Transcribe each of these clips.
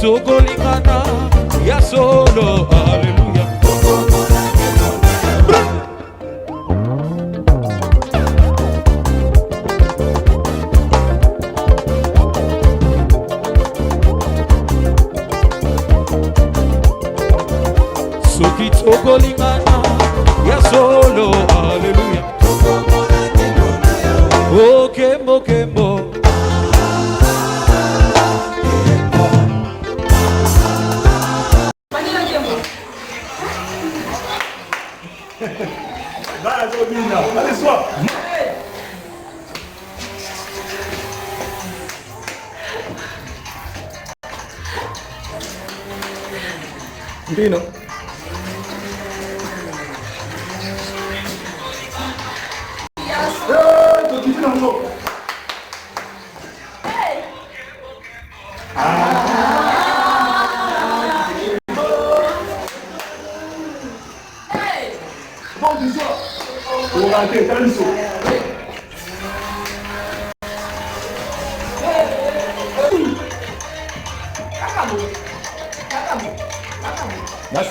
Sokolingana, ya solo, aleluya. Soki Sokolingana, ya solo, aleluya. Oh, Kembo, Kembo. Allez, sois. Dino.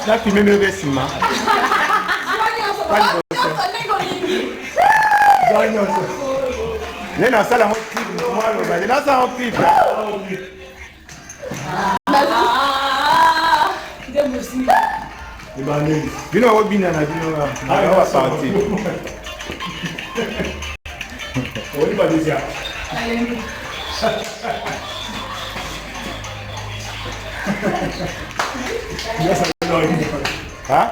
Na filmé mes vêtements. Les dans ça la moi le là ça en clip. Bino wa bina na bino wa parti. On va dire. Hein?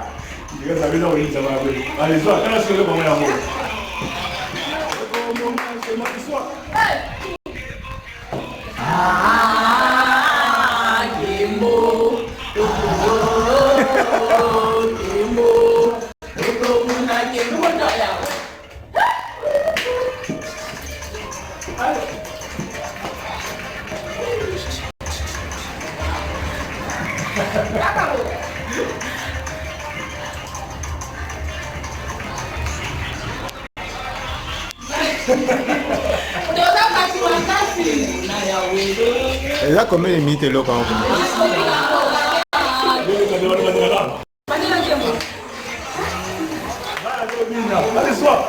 Diga sabe da origem da bagulho. Allez, sois. Quand est-ce que le moment amour? Là combien de minutes là quand on allez, sois.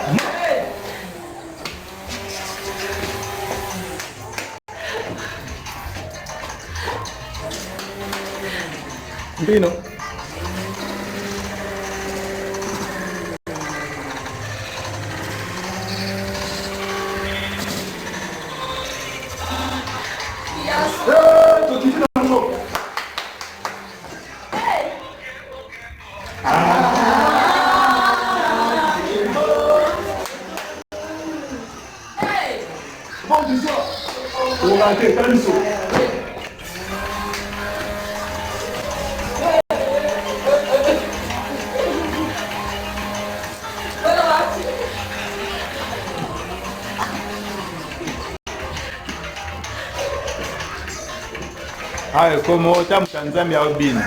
Dino. Ah, como estamos Tanzania au bin.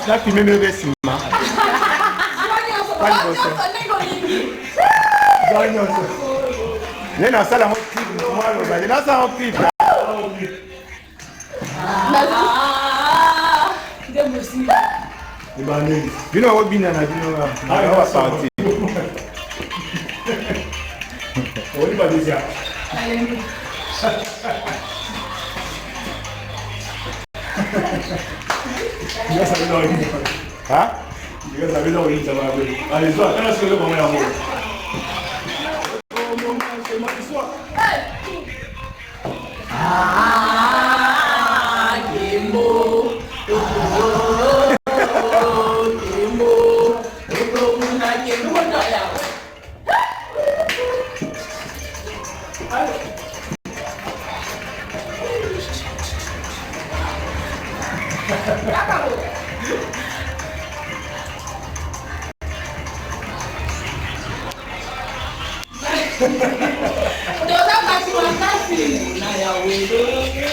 Na filmé mes vêtements. Les dans ça la moi clip moi le là ça en clip. Bino wa bina na bino wa parti. On va dire. Diga sabe da origem. Hein? Diga sabe da origem da bagulho. Allez, sois. Quand est-ce que le moment amour?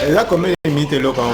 Eza combien de minutes là quand